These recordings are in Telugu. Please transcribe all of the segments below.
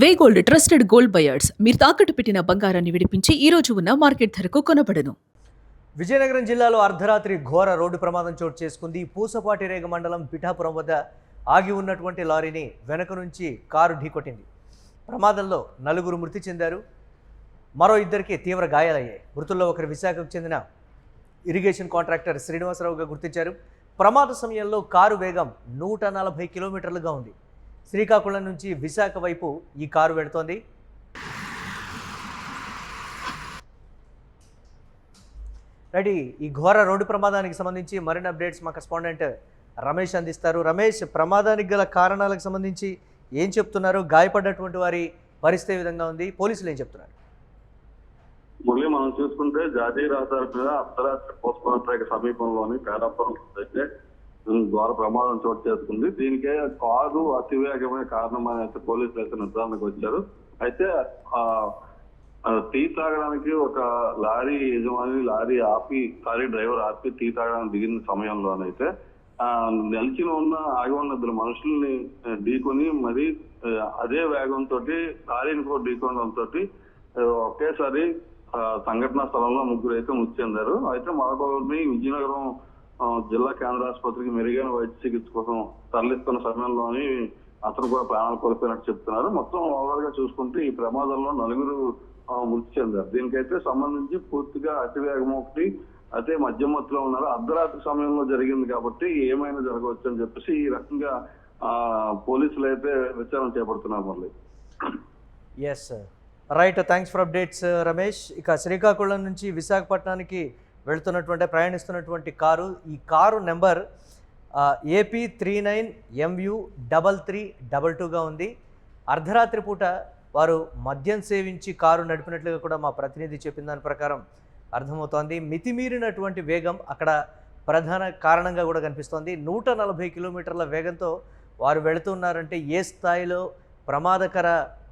వే గోల్డ్ ట్రస్టెడ్ గోల్డ్ బయర్స్ మీరు తాకట్టు పెట్టిన బంగారాన్ని విడిపించి ఈ రోజు ఉన్న మార్కెట్ ధరకు కొనబడను. విజయనగరం జిల్లాలో అర్ధరాత్రి ఘోర రోడ్డు ప్రమాదం చోటు చేసుకుంది. పూసపాటిరేగ మండలం పిఠాపురం వద్ద ఆగి ఉన్నటువంటి లారీని వెనక నుంచి కారు ఢీకొట్టింది. ప్రమాదంలో 4 మృతి చెందారు, మరో 2కి తీవ్ర గాయాలయ్యాయి. మృతుల్లో ఒకరు విశాఖకు చెందిన ఇరిగేషన్ కాంట్రాక్టర్ శ్రీనివాసరావుగా గుర్తించారు. ప్రమాద సమయంలో కారు వేగం 140 కిలోమీటర్లుగా ఉంది. శ్రీకాకుళం నుంచి విశాఖ వైపు ఈ కారు వెళుతోంది. రెడీ ఈ ఘోర రోడ్డు ప్రమాదానికి సంబంధించి మరిన్ని అప్డేట్స్ మా కరెస్పాండెంట్ రమేష్ అందిస్తారు. రమేష్, ప్రమాదానికి గల కారణాలకు సంబంధించి ఏం చెప్తున్నారు? గాయపడ్డటువంటి వారి పరిస్థితి ఏ విధంగా ఉంది? పోలీసులు ఏం చెప్తున్నారు? మురళి, మనం చూసుకుంటే జాతీయ రహదారి మీద అర్ధరాత్రి పోస్ట్మార్టం సమీపంలోని పేరాపురం అయితే ద్వారా ప్రమాదం చోటు చేసుకుంది. దీనికే కారు అతివేగమే కారణమని అయితే పోలీసులు అయితే నిర్ధారణకు వచ్చారు. అయితే టీ తాగడానికి ఒక లారీ యజమాని లారీ డ్రైవర్ ఆపి టీ తాగడానికి దిగిన సమయంలోనైతే నిలిచిన ఆగి ఉన్న 2 మనుషుల్ని ఢీకొని మరి అదే వేగంతో లారీని కూడా ఢీకొనడంతో ఒకేసారి సంఘటనా స్థలంలో 3 అయితే మృతి చెందారు. అయితే మరొకరిని విజయనగరం జిల్లా కేంద్ర ఆసుపత్రికి మెరుగైన వైద్య చికిత్స కోసం తరలిస్తున్న సమయంలోని అతను కూడా ప్రాణాలు కోల్పోయినట్టు చెప్తున్నారు. మొత్తం ఓవరాల్ గా చూసుకుంటే ఈ ప్రమాదంలో 4 మృతి చెందారు. దీనికైతే సంబంధించి పూర్తిగా అతివేగం ఒకటి, అదే మధ్యమత్తులో ఉన్నారు. అర్ధరాత్రి సమయంలో జరిగింది కాబట్టి ఏమైనా జరగవచ్చు అని చెప్పేసి ఈ రకంగా పోలీసులు అయితే విచారణ చేపడుతున్నారు. మళ్ళీ yes right, thanks for updates Ramesh. ఇక శ్రీకాకుళం నుంచి విశాఖపట్నానికి ప్రయాణిస్తున్నటువంటి కారు, ఈ కారు నెంబర్ AP 39MU3322గా ఉంది. అర్ధరాత్రి పూట వారు మద్యం సేవించి కారు నడిపినట్లుగా కూడా మా ప్రతినిధి చెప్పిన దాని ప్రకారం అర్థమవుతోంది. మితిమీరినటువంటి వేగం అక్కడ ప్రధాన కారణంగా కూడా కనిపిస్తోంది. 140 కిలోమీటర్ల వేగంతో వారు వెళుతున్నారంటే ఏ స్థాయిలో ప్రమాదకర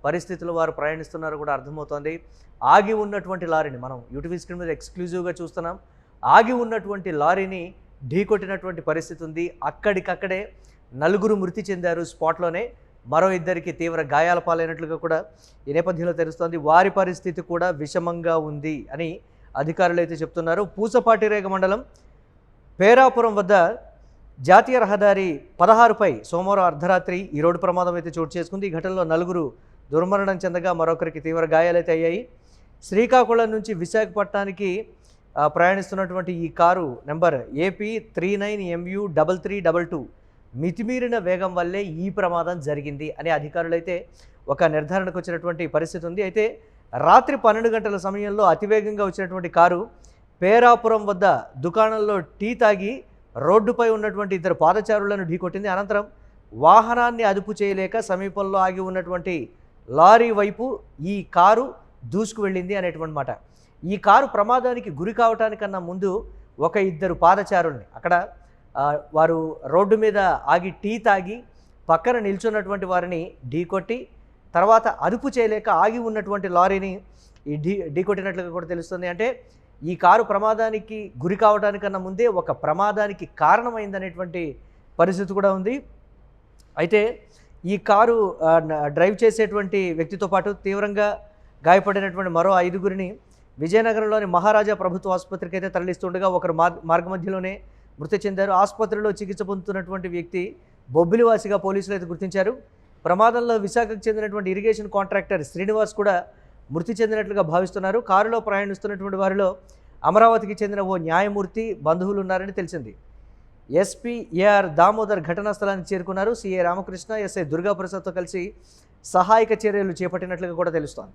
పరిస్థితులు వారు ప్రయాణిస్తున్నారో కూడా అర్థమవుతోంది. ఆగి ఉన్నటువంటి లారీని మనం యూటీవీ స్క్రీన్ మీద ఎక్స్క్లూజివ్గా చూస్తున్నాం. ఆగి ఉన్నటువంటి లారీని ఢీకొట్టినటువంటి పరిస్థితి ఉంది. అక్కడికక్కడే 4 మృతి చెందారు స్పాట్లోనే, మరో 2కి తీవ్ర గాయాల పాలైనట్లుగా కూడా ఈ నేపథ్యంలో తెలుస్తోంది. వారి పరిస్థితి కూడా విషమంగా ఉంది అని అధికారులు అయితే చెప్తున్నారు. పూసపాటిరేగ మండలం పేరాపురం వద్ద జాతీయ రహదారి 16పై సోమవారం అర్ధరాత్రి ఈ రోడ్డు ప్రమాదం అయితే చోటు చేసుకుంది. ఈ ఘటనలో 4 దుర్మరణం చెందగా మరొకరికి తీవ్ర గాయాలైతే అయ్యాయి. శ్రీకాకుళం నుంచి విశాఖపట్నానికి ప్రయాణిస్తున్నటువంటి ఈ కారు నెంబర్ AP 39MU3322 మితిమీరిన వేగం వల్లే ఈ ప్రమాదం జరిగింది అని అధికారులు అయితే ఒక నిర్ధారణకు వచ్చినటువంటి పరిస్థితి ఉంది. అయితే రాత్రి 12 గంటల సమయంలో అతివేగంగా వచ్చినటువంటి కారు పేరాపురం వద్ద దుకాణంలో టీ తాగి రోడ్డుపై ఉన్నటువంటి 2 పాదచారులను ఢీకొట్టింది. అనంతరం వాహనాన్ని అదుపు చేయలేక సమీపంలో ఆగి ఉన్నటువంటి లారీ వైపు ఈ కారు దూసుకు వెళ్ళింది అనేటువంటి మాట. ఈ కారు ప్రమాదానికి గురి కావటానికన్నా ముందు ఒక 2 పాదచారుల్ని అక్కడ వారు రోడ్డు మీద ఆగి టీ తాగి పక్కన నిల్చున్నటువంటి వారిని ఢీకొట్టి తర్వాత అదుపు చేయలేక ఆగి ఉన్నటువంటి లారీని ఢీకొట్టినట్లుగా కూడా తెలుస్తుంది. అంటే ఈ కారు ప్రమాదానికి గురి కావడానికన్నా ముందే ఒక ప్రమాదానికి కారణమైందనేటువంటి పరిస్థితి కూడా ఉంది. అయితే ఈ కారు డ్రైవ్ చేసేటువంటి వ్యక్తితో పాటు తీవ్రంగా గాయపడినటువంటి మరో 5గురిని విజయనగరంలోని మహారాజా ప్రభుత్వ ఆసుపత్రికి అయితే తరలిస్తుండగా ఒకరు మార్గ మధ్యలోనే మృతి చెందారు. ఆసుపత్రిలో చికిత్స పొందుతున్నటువంటి వ్యక్తి బొబ్బిలివాసిగా పోలీసులు అయితే గుర్తించారు. ప్రమాదంలో విశాఖకు చెందినటువంటి ఇరిగేషన్ కాంట్రాక్టర్ శ్రీనివాస్ కూడా మృతి చెందినట్లుగా భావిస్తున్నారు. కారులో ప్రయాణిస్తున్నటువంటి వారిలో అమరావతికి చెందిన ఓ న్యాయమూర్తి బంధువులు ఉన్నారని తెలిసింది. SP AR దామోదర్ ఘటనా స్థలానికి చేరుకున్నారు. CA రామకృష్ణ, SI దుర్గాప్రసాద్తో కలిసి సహాయక చర్యలు చేపట్టినట్లుగా కూడా తెలుస్తోంది.